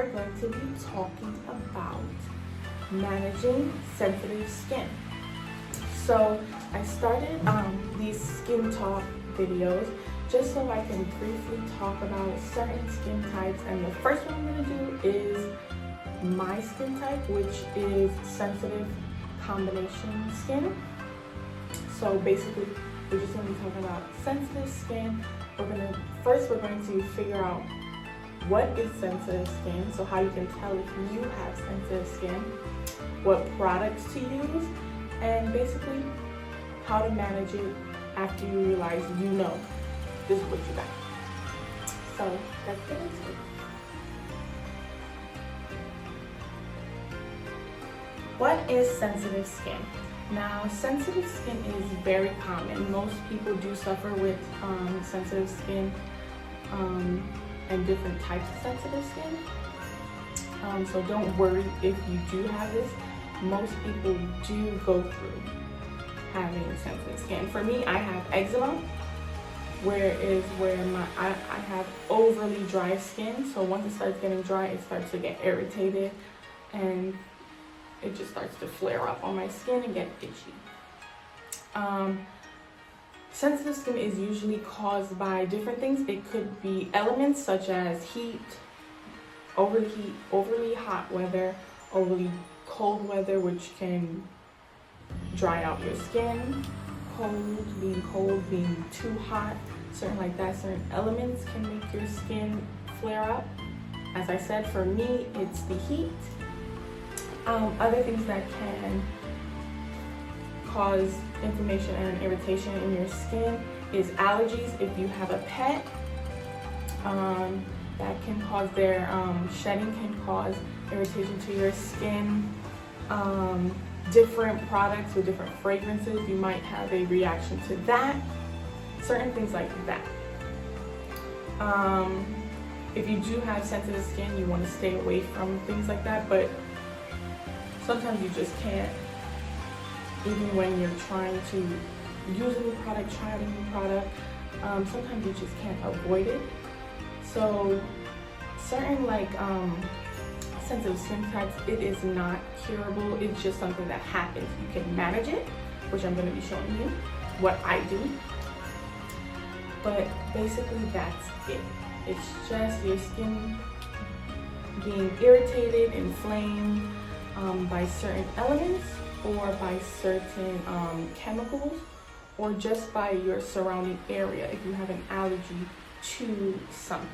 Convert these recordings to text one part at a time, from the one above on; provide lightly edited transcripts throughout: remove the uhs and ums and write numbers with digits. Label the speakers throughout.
Speaker 1: we're going to be talking about managing sensitive skin. So I started these skin talk videos just so I can briefly talk about certain skin types, and the first one I'm going to do is my skin type, which is sensitive combination skin. So basically we're just going to be talking about sensitive skin. We're going to figure out what is sensitive skin, so how you can tell if you have sensitive skin, what products to use, and basically how to manage it after you realize you know this is what you got. So let's get into it. What is sensitive skin? Now, sensitive skin is very common. Most people do suffer with sensitive skin and different types of sensitive skin. So don't worry if you do have this. Most people do go through having sensitive skin. For me, I have eczema, where I have overly dry skin. So once it starts getting dry, it starts to get irritated and it just starts to flare up on my skin and get itchy. Sensitive skin is usually caused by different things. It could be elements such as heat, overly hot weather, overly cold weather, which can dry out your skin, cold, being too hot, certain elements can make your skin flare up. As I said, for me, it's the heat. Other things that can cause inflammation and irritation in your skin is allergies. If you have a pet, that can cause their shedding can cause irritation to your skin. Different products with different fragrances, you might have a reaction to that. Certain things like that. If you do have sensitive skin, you want to stay away from things like that, but sometimes you just can't. Even when you're trying to use a new product, try out a new product, sometimes you just can't avoid it. So certain sensitive skin types, it is not curable. It's just something that happens. You can manage it, which I'm going to be showing you what I do. But basically that's it. It's just your skin being irritated, inflamed by certain elements or by certain chemicals, or just by your surrounding area if you have an allergy to something.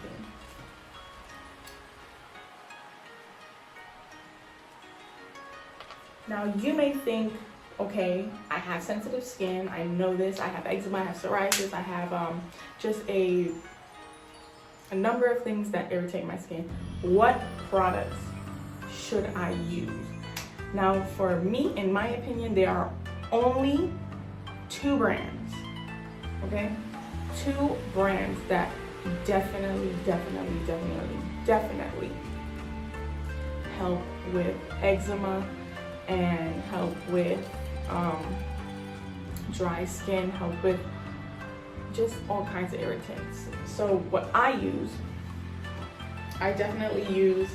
Speaker 1: Now you may think, okay, I have sensitive skin, I know this, I have eczema, I have psoriasis, I have just a number of things that irritate my skin. What products should I use? Now for me, in my opinion, there are only 2 brands, okay? 2 brands that definitely help with eczema and help with dry skin, help with just all kinds of irritants. So what I use, I definitely use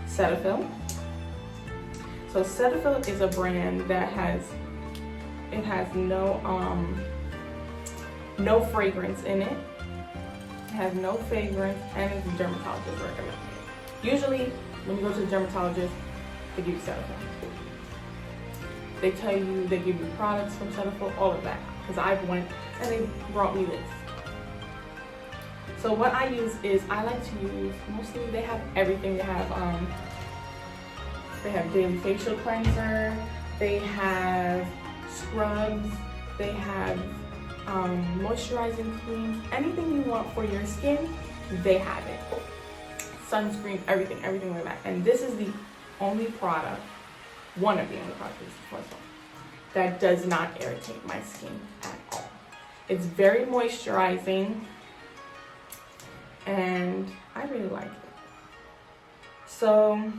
Speaker 1: Cetaphil. So Cetaphil is a brand that has no fragrance in it. It has no fragrance, and it's a dermatologist recommended. Usually when you go to the dermatologist, they give you Cetaphil. They give you products from Cetaphil, all of that. Because I've went and they brought me this. So what I use is, I like to use, mostly they have everything. They have daily facial cleanser, they have scrubs, they have moisturizing creams, anything you want for your skin, they have it. Sunscreen, everything like that. And this is the only product, one of the only products that does not irritate my skin at all. It's very moisturizing and I really like it. So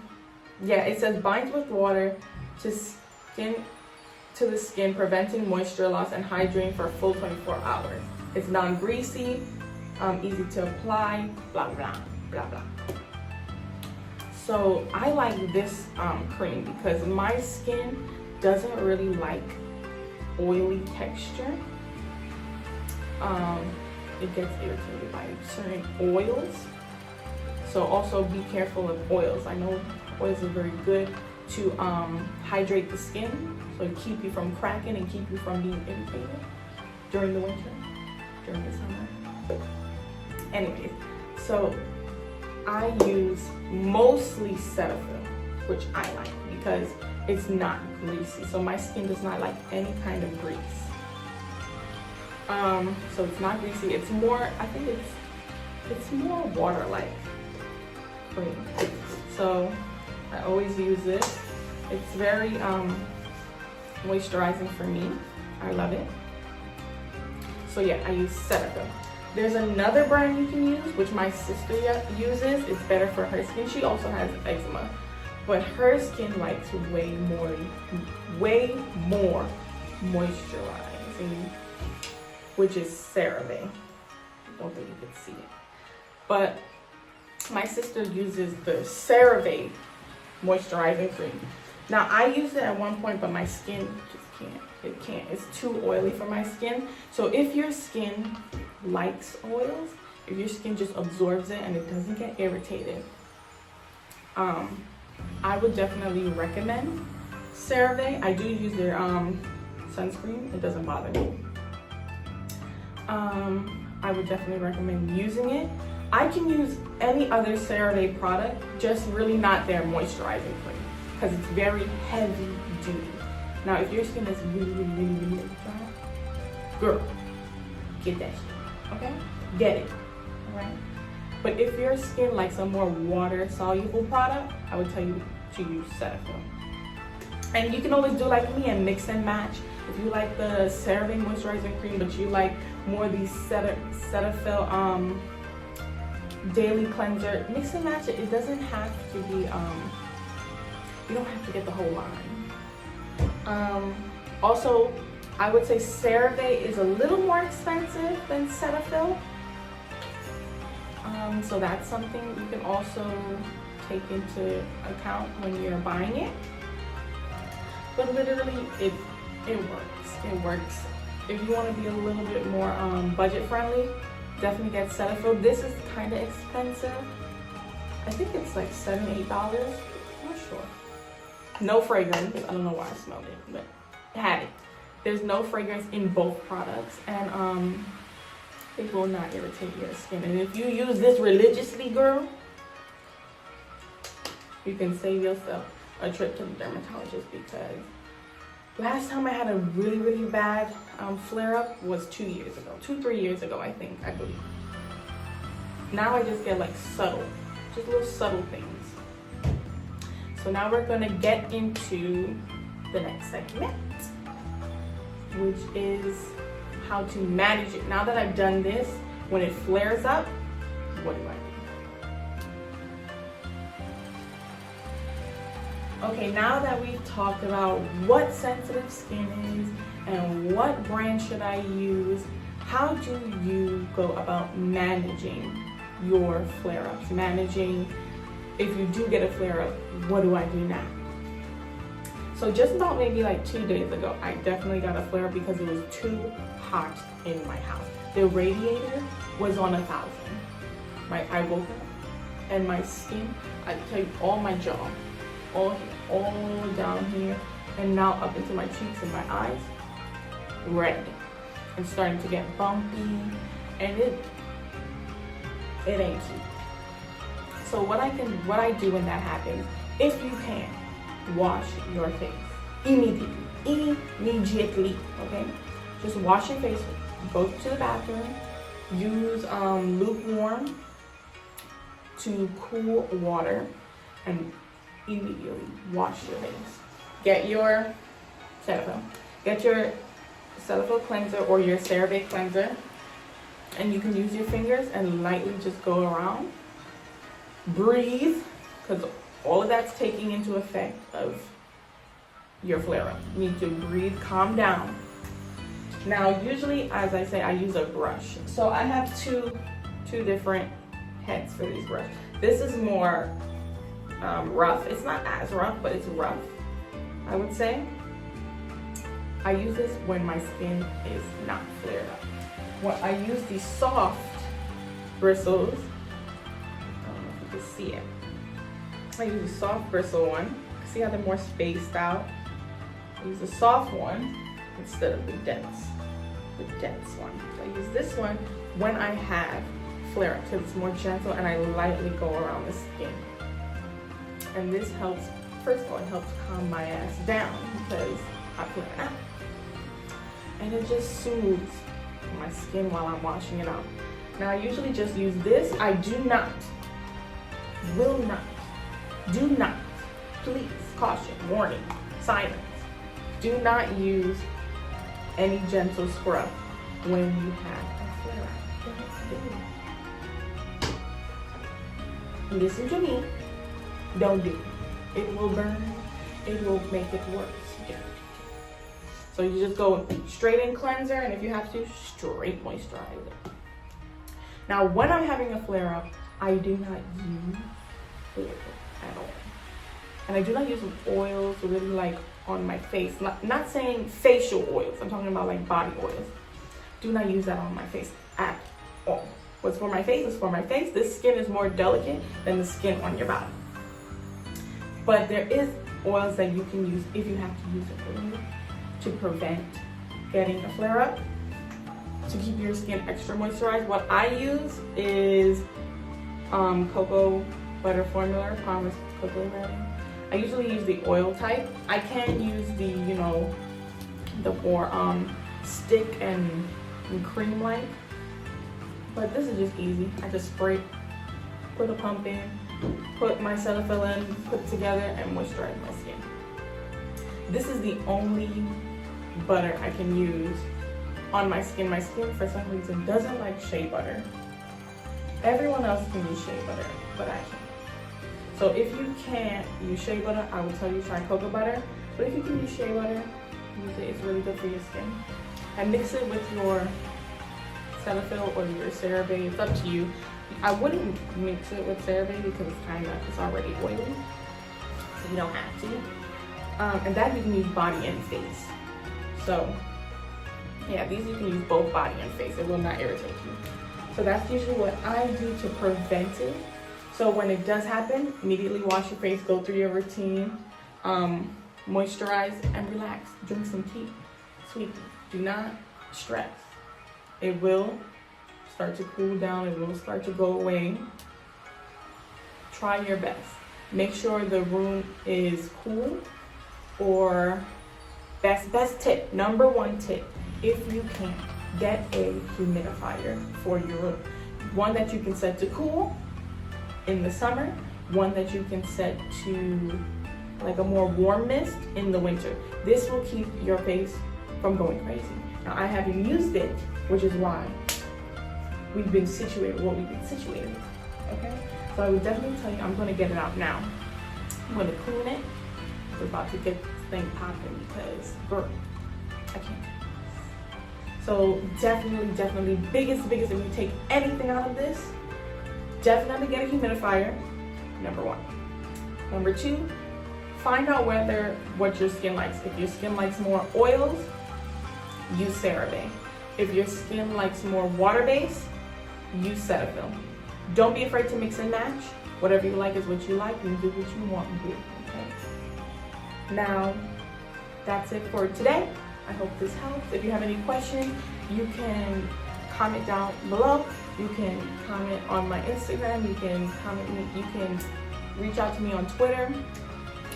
Speaker 1: yeah, it says binds with water to the skin, preventing moisture loss and hydrating for a full 24 hours. It's non-greasy, easy to apply, blah, blah, blah, blah. So I like this cream because my skin doesn't really like oily texture. It gets irritated by certain oils. So also be careful of oils. I know oils are very good to hydrate the skin, so to keep you from cracking and keep you from being irritated during the winter, during the summer. Anyways, so I use mostly Cetaphil, which I like because it's not greasy. So my skin does not like any kind of grease. So it's not greasy. It's more, I think it's more water-like cream. So I always use this. It's very moisturizing for me. I love it. So yeah, I use Cetaphil. There's another brand you can use, which my sister uses. It's better for her skin. She also has eczema, but her skin likes way more moisturizing, which is CerVe. Don't think you can see it, but my sister uses the CerVe moisturizing cream. Now I used it at one point, but my skin just can't. It can't. It's too oily for my skin. So if your skin likes oils, if your skin just absorbs it and it doesn't get irritated, I would definitely recommend CerVe. I do use their sunscreen. It doesn't bother me. I would definitely recommend using it. I can use any other CerVe product, just really not their moisturizing cream, because it's very heavy duty. Now, if your skin is really dry, girl, get that shit, okay? Get it, all right? But if your skin likes a more water-soluble product, I would tell you to use Cetaphil. And you can always do like me and mix and match. If you like the CeraVe moisturizing cream, but you like more the Cetaphil daily cleanser, mix and match it. It doesn't have to be, you don't have to get the whole line. Also, I would say CeraVe is a little more expensive than Cetaphil. So that's something you can also take into account when you're buying it. But literally, it works. It works. If you want to be a little bit more budget friendly, definitely get Cetaphil. This is kind of expensive. I think it's like $7, $8. I'm not sure. No fragrance. I don't know why I smelled it, but it had it. There's no fragrance in both products, and it will not irritate your skin. And if you use this religiously, girl, you can save yourself a trip to the dermatologist, because last time I had a really bad flare-up was 2 years ago. 2-3 years ago, I believe. Now I just get like just little subtle things. So now we're gonna get into the next segment, which is how to manage it. Now that I've done this, when it flares up, what do I do? Okay, now that we've talked about what sensitive skin is and what brand should I use, how do you go about managing your flare-ups? Managing, if you do get a flare-up, what do I do now? So just about maybe like 2 days ago, I definitely got a flare-up because it was too hot in my house. The radiator was on 1,000. Right? I woke up and my skin, I tell you, all my jaw, all down here, and now up into my cheeks and my eyes, red, and starting to get bumpy, and it ain't cute. So what I do when that happens, if you can, wash your face immediately, okay? Just wash your face, go to the bathroom, use lukewarm to cool water, and immediately wash your face. Get your Cetaphil. Get your Cetaphil cleanser or your CeraVe cleanser, and you can use your fingers and lightly just go around. Breathe, because all of that's taking into effect of your flare-up. You need to breathe, calm down. Now, usually, as I say, I use a brush. So I have two different heads for these brushes. This is more rough. It's not as rough, but it's rough, I would say. I use this when my skin is not flared up. When I use the soft bristles, I don't know if you can see it. I use the soft bristle one. See how they're more spaced out? I use the soft one instead of the dense one. So I use this one when I have flare-ups because it's more gentle and I lightly go around the skin. And this helps, first of all, it helps calm my ass down because I flare out. And it just soothes my skin while I'm washing it out. Now I usually just use this. I do not, please, caution, warning, silence. Do not use any gentle scrub when you have a flare-up. Listen to me, don't do it. It will burn, it will make it worse. So you just go straight in cleanser, and if you have to, straight moisturizer. Now, when I'm having a flare-up, I do not use oil at all. And I do not use oils really like on my face. Not saying facial oils, I'm talking about like body oils. Do not use that on my face at all. What's for my face is for my face. This skin is more delicate than the skin on your body. But there is oils that you can use if you have to use it to prevent getting a flare-up, to keep your skin extra moisturized. What I use is cocoa butter formula, Palmer's cocoa butter. I usually use the oil type. I can use the, you know, the more stick and cream-like, but this is just easy. I just spray, put a pump in, put my Cetaphil in, put it together, and moisturize my skin. This is the only butter I can use on my skin. My skin, for some reason, doesn't like shea butter. Everyone else can use shea butter, but I can't. So if you can't use shea butter, I would tell you try cocoa butter. But if you can use shea butter, use it. It's really good for your skin. And mix it with your Cetaphil or your CerVe. It's up to you. I wouldn't mix it with CerVe because it's already oily, so you don't have to. And that you can use body and face. So yeah, these you can use both body and face. It will not irritate you. So that's usually what I do to prevent it. So when it does happen, immediately wash your face, go through your routine, moisturize, and relax. Drink some tea, sweet tea. Do not stress. It will start to cool down. It will start to go away. Try your best. Make sure the room is cool, or best tip, number one tip, if you can, get a humidifier for your room. One that you can set to cool in the summer, one that you can set to like a more warm mist in the winter. This will keep your face from going crazy. Now I haven't used it, which is why we've been situated what we've been situated with, okay? So I would definitely tell you, I'm gonna get it out now. I'm gonna clean it. We're about to get this thing popping because, girl, I can't. So definitely, biggest, if you take anything out of this, definitely get a humidifier, number one. Number two, find out what your skin likes. If your skin likes more oils, use CeraVe. If your skin likes more water-based, use Cetaphil. Don't be afraid to mix and match. Whatever you like is what you like, and do what you want to do, okay? Now, that's it for today. I hope this helps. If you have any questions, you can comment down below. You can comment on my Instagram. You can comment me. You can reach out to me on Twitter.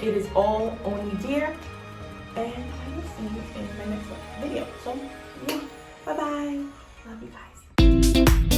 Speaker 1: It is all Eonnie dear, and I will see you in my next video. So, yeah, bye bye. Love you guys.